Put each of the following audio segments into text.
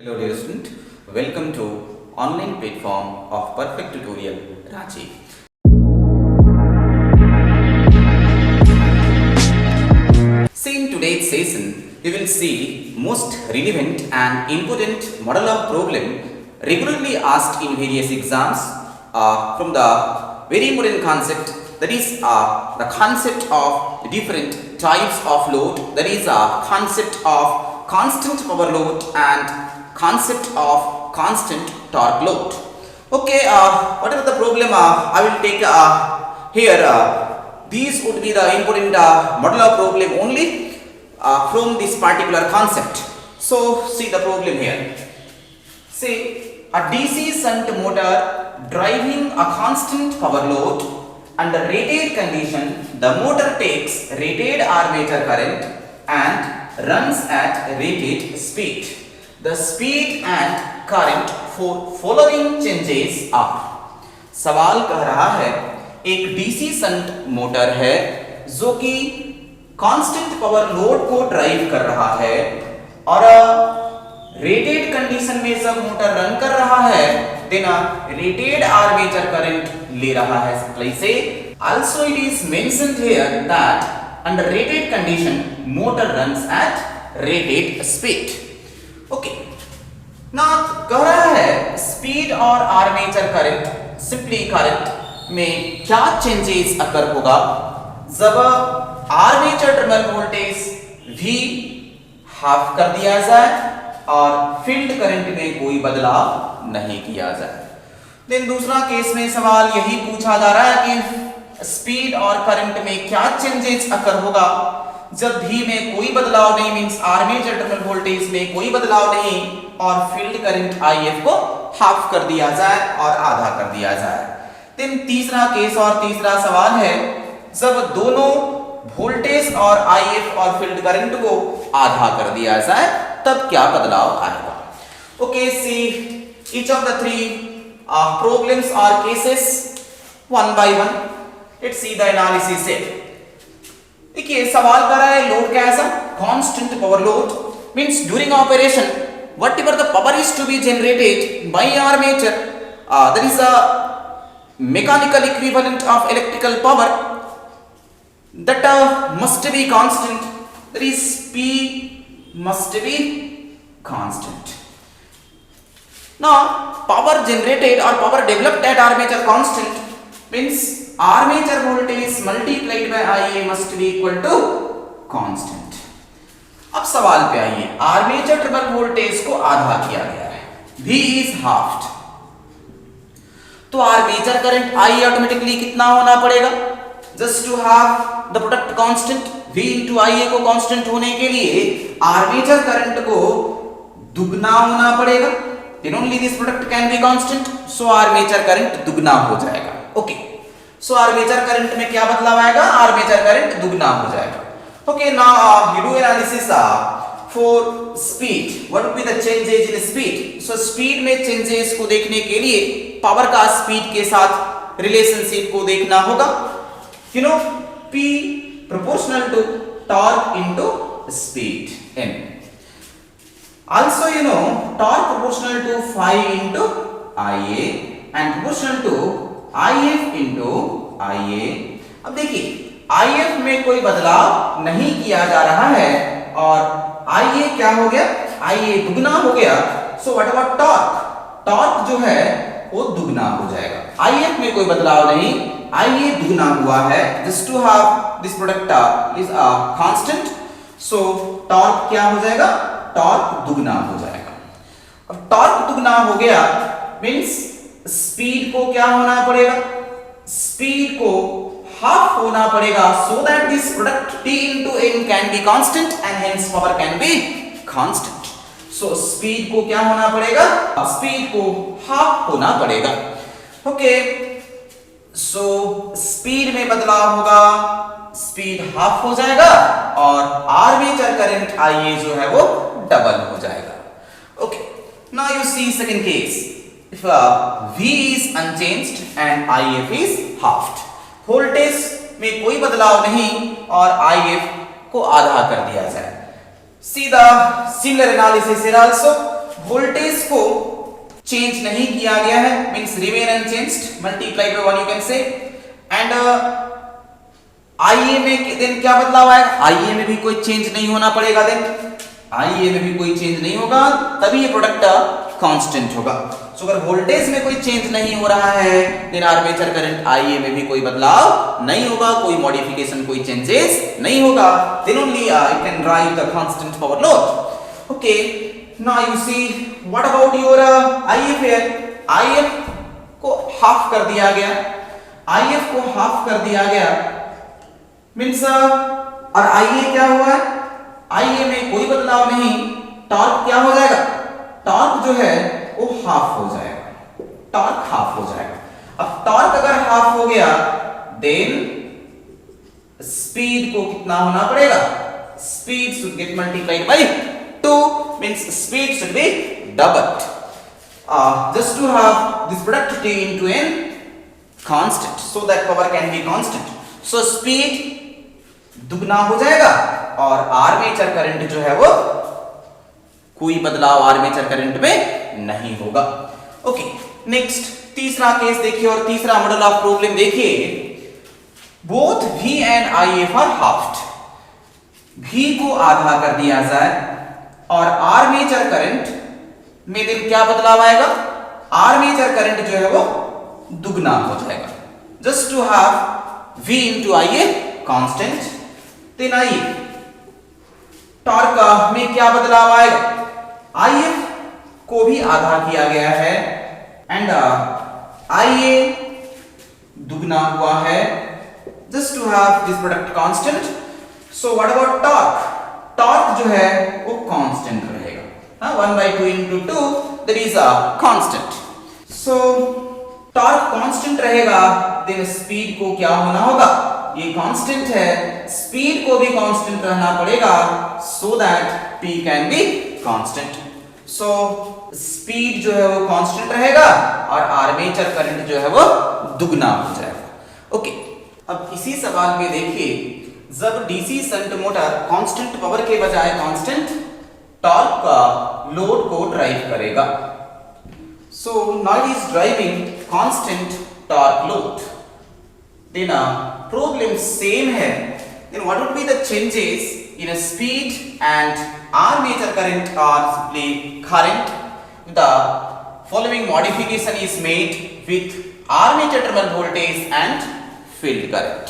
Hello dear student, welcome to online platform of Perfect Tutorial Ranchi. See, in today's session, we will see most relevant and important model of problem regularly asked in various exams from the very important concept, that is the concept of different types of load, that is concept of constant power load and concept of constant torque load. Okay, whatever the problem I will take here, these would be the important model of problem only from this particular concept. So see the problem here. Say a DC shunt motor driving a constant power load under rated condition, the motor takes rated armature current and runs at rated speed. The speed and current for following changes are. सवाल कह रहा है एक DC shunt motor है जो कि constant power load को drive कर रहा है और रेटेड कंडीशन में जब मोटर रन कर रहा है देन रेटेड आर्मेचर करंट ले रहा है सप्लाई से. Also it is mentioned here that under rated condition motor runs at rated speed. Okay ना कह रहा है स्पीड और आर्मेचर करंट सिंपली करंट में क्या चेंजेस अकर होगा जब armature terminal voltage V half कर दिया जाए और फील्ड करंट में कोई बदलाव नहीं किया जाए. देन दूसरा केस में सवाल यही पूछा जा रहा है कि स्पीड और करंट में क्या चेंजेस अकर होगा जब V में कोई बदलाव नहीं, मींस आर्मेचर टर्मिनल वोल्टेज में कोई बदलाव नहीं और फील्ड करंट IF को हाफ कर दिया जाए और आधा कर दिया जाए. देन तीसरा केस और तीसरा सवाल है जब दोनों वोल्टेज और IF और फील्ड करंट को आधा कर दिया जाए तब क्या बदलाव आएगा. Okay, see each of the three problems और cases one by one. Let's see the analysis here. देखिए सवाल कर रहा है लोड क्या है sir, constant power load means during operation whatever the power is to be generated by armature, that is a mechanical equivalent of electrical power that must be constant, that is P must be constant. Now power generated or power developed at armature constant means armature voltage multiplied by Ia must be equal to constant. अब सवाल पे आइए, armature terminal voltage को आधा किया गया है, V is halved, तो आर्मेचर करंट I ऑटोमेटिकली कितना होना पड़ेगा, just to have the product constant V into Ia को कांस्टेंट होने के लिए आर्मेचर करंट को दुगना होना पड़ेगा, then only this product can be constant, so armature current दुगना हो जाएगा. ओके, सो आर्मेचर करंट में क्या बदलाव आएगा, आर्मेचर करंट दुगना हो जाएगा. Okay, now you do analysis for speed. What would be the changes in speed? So speed में changes को देखने के लिए पावर का स्पीड के साथ रिलेशनशिप को देखना होगा. You know P proportional to torque into speed N. Also you know torque proportional to phi into Ia and proportional to IF into Ia. अब देखिए IF में कोई बदलाव नहीं किया जा रहा है और IA क्या हो गया, IA दुगना हो गया. सो व्हाट अबाउट टॉर्क, टॉर्क जो है वो दुगना हो जाएगा. IF में कोई बदलाव नहीं, IA दुगना हुआ है, just to have this product is constant, so torque क्या हो जाएगा, टॉर्क दुगना हो जाएगा. अब टॉर्क दुगना हो गया मींस स्पीड को क्या होना पड़ेगा, स्पीड को हाफ होना पड़ेगा, so that this product T into N can be constant and hence power can be constant. So speed को क्या होना पड़ेगा, स्पीड को हाफ होना पड़ेगा. ओके, सो स्पीड में बदलाव होगा, स्पीड हाफ हो जाएगा और आर्मेचर करंट Ia जो है वो डबल हो जाएगा. Okay, now you see second case. If V is unchanged and IF is halved, voltage में कोई बदलाव नहीं और IF को आधा कर दिया जाए. See the similar analysis here also. Voltage को चेंज नहीं किया गया है, means remain unchanged, multiplied by 1 you can say. And आईए में देन क्या बदलाव आएगा? आईए में भी कोई चेंज नहीं होना पड़ेगा, देन आईए में भी कोई चेंज नहीं होगा, तभी ये प्रोडक्ट कांस्टेंट होगा। सो अगर वोल्टेज में कोई चेंज नहीं हो रहा है देन आर्मेचर करंट आईए में भी कोई बदलाव नहीं होगा, कोई मॉडिफिकेशन, कोई चेंजेस नहीं होगा, then only you can drive the constant power load. Okay, now you see what about your IF here? IF को हाफ कर दिया गया, आईएफ को हाफ कर दिया गया मींस और आईए क्या हुआ है? आईए में कोई बदलाव नहीं, टॉर्क क्या हो जाएगा? टॉर्क जो है वो हाफ हो जाएगा, टॉर्क हाफ हो जाएगा। अब टॉर्क अगर हाफ हो गया देन स्पीड को कितना होना पड़ेगा? Speed should get multiplied bye 2 means speed should be doubled just to have this product t into n constant so that power can be constant. So speed दुगना हो जाएगा और आर्मेचर करंट जो है वो कोई बदलाव आर्मेचर करंट में नहीं होगा। ओके, नेक्स्ट तीसरा केस देखिए और तीसरा मॉडल ऑफ प्रॉब्लम देखिए। Both V and IF are halved, V को आधा कर दिया जाए और आर्मेचर करंट में दिन क्या बदलाव आएगा? आर्मेचर करंट जो है वो दुगना हो जाएगा। Just to have V into IA constant, then आइए टॉर्क में क्या बदलाव आएगा? IF को भी आधा किया गया है एंड IA दुगना हुआ है, just to have this product constant. So what about torque? Torque जो है वो कांस्टेंट रहेगा, 1/2 into 2 that is a constant. So torque constant रहेगा देन स्पीड को क्या होना होगा? ये कांस्टेंट है, स्पीड को भी कांस्टेंट रहना पड़ेगा so that p can be constant. So speed जो है वो कांस्टेंट रहेगा और आर्मेचर करंट जो है वो दुगना हो जाएगा। ओके, अब इसी सवाल में देखिए, जब DC shunt motor constant power के बजाय कांस्टेंट टॉर्क का लोड को ड्राइव करेगा। So now it is driving constant torque load, then problem same है, then what would be the changes in speed and armature current और simply current? The following modification is made with armature terminal voltage and field current.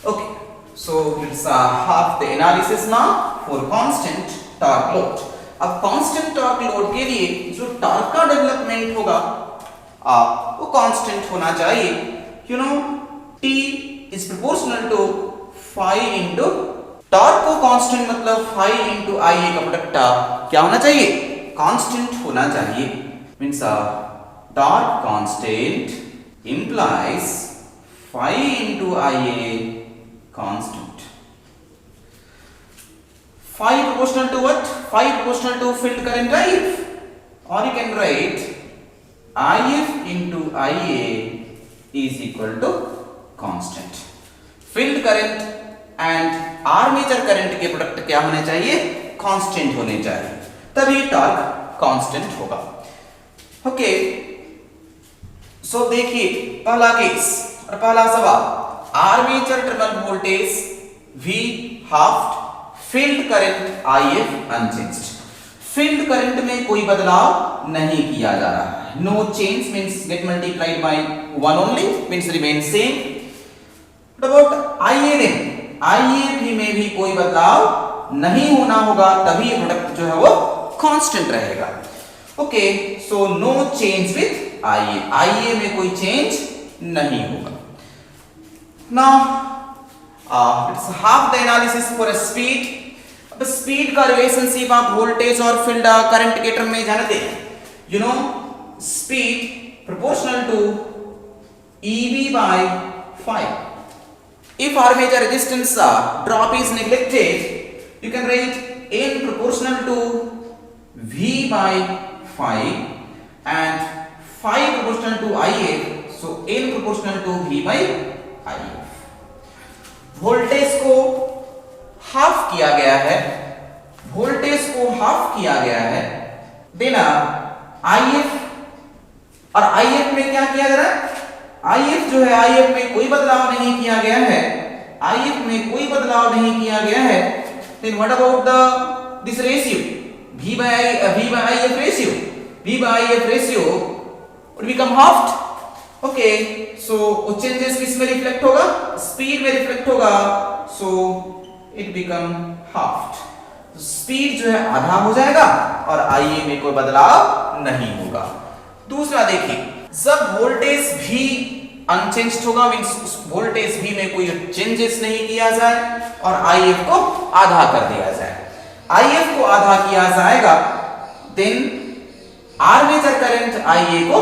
Okay, so let's have the analysis now for constant torque load. अब constant torque load के लिए जो torque का development होगा वो constant होना चाहिए। You know T is proportional to phi into torque को कांस्टेंट मतलब phi into IA का प्रोडक्ट क्या होना चाहिए? कांस्टेंट होना चाहिए। Means torque constant implies phi into IA constant. Phi proportional to what? Phi proportional to field current IF, or you can write IF into IA is equal to constant. Field current and armature current के product क्या होने चाहिए? Constant होने चाहिए, तभी torque constant होगा। Okay, so देखिए पहला केस और पहला सवाल, armature terminal voltage V halved, field current IF unchanged. Field current में कोई बदलाव नहीं किया जा रहा है, no change means get multiplied by 1 only means remain same. What about IA then? IA भी में भी कोई बदलाव नहीं होना होगा, तभी प्रोडक्ट जो है वो कांस्टेंट रहेगा। Okay, so no change with IA, IA में कोई चेंज नहीं होगा। Now let's have the analysis for a speed. अब स्पीड का रिलेशनशिप आप वोल्टेज और फील्ड करंट के टर्म में जानते हैं। You know speed proportional to EB by phi. If armature resistance drop is neglected, you can write N proportional to V by phi and phi proportional to IA, so N proportional to V by IA. Voltage को half किया गया है, voltage को half किया गया है, देना IF, और IF में क्या किया जा रहा है? IF जो है, IF में कोई बदलाव नहीं किया गया है, IF में कोई बदलाव नहीं किया गया है। Then what about the this ratio V by IF ratio? V by IF ratio would become halved. Okay, so वो चेंजेस किस में रिफ्लेक्ट होगा? स्पीड में रिफ्लेक्ट होगा, so it become halved. Speed जो है आधा हो जाएगा और IA में कोई बदलाव नहीं होगा। दूसरा देखिए, जब वोल्टेज भी अनचेंज्ड होगा, मींस वोल्टेज भी में कोई चेंजेस नहीं किया जाए और IF को आधा कर दिया जाए, IF को आधा किया जाएगा, देन आर्मेचर करंट IA को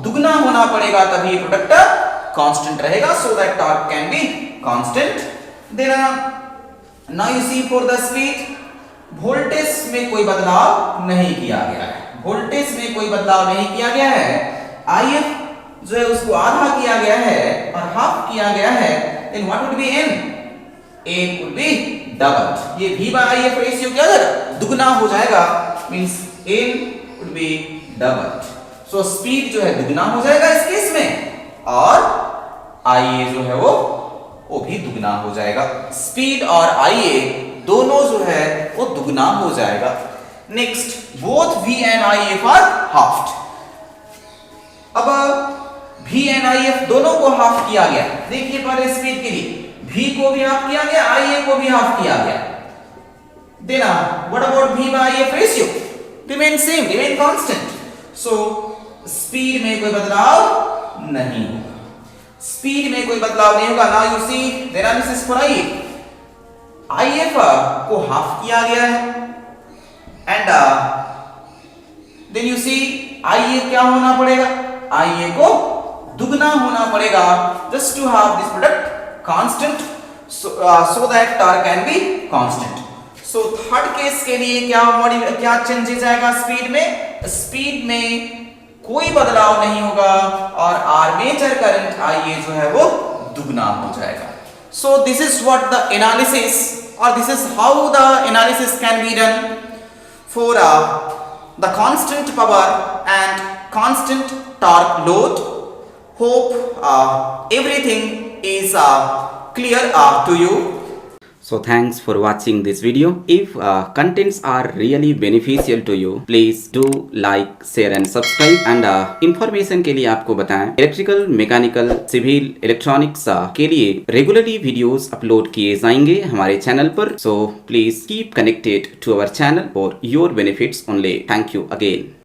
दुगना होना पड़ेगा, तभी प्रोडक्ट कांस्टेंट रहेगा, so that torque can be constant. Then now you see for the speed, voltage में कोई बदलाव नहीं किया गया है, वोल्टेज में कोई बदलाव नहीं किया गया है, IF जो है उसको आधा किया गया है और हाफ किया गया है, then what would be N? N would be double. ये V by IF रेशियो क्या हो जाएगा? दुगना हो जाएगा, means N would be double. So speed जो है दुगना हो जाएगा इस केस में, और IA जो है वो भी दुगना हो जाएगा। स्पीड और IA दोनों जो है वो दुगना हो जाएगा। Next, both V and IF are halved. अब V and IF दोनों को हाफ किया गया, देखिए पर स्पीड के लिए V को भी हाफ किया गया, IA को भी हाफ किया गया। देना what about V by IF ratio? Remain same, remain constant. So speed में कोई बदलाव नहीं होगा, स्पीड में कोई बदलाव नहीं होगा। Now you see the analysis for IF को हाफ किया गया है, and then you see IA क्या होना पड़ेगा? IA को दुगना होना पड़ेगा, just to have this product constant, so that torque can be constant. So third case के लिए क्या चेंजेस आएगा स्पीड में? स्पीड में कोई बदलाव नहीं होगा और आर्मेचर करंट IA जो है वो दुगना हो जाएगा। So this is what the analysis, और this is how the analysis can be done for the constant power and constant torque load. Hope everything is clear to you. So thanks for watching this video. If contents are really beneficial to you, please do like, share and subscribe. And information के लिए आपको बताएं, electrical, mechanical, civil, electronics के लिए regularly videos upload किए जाएंगे हमारे channel पर. So please keep connected to our channel for your benefits only. Thank you again.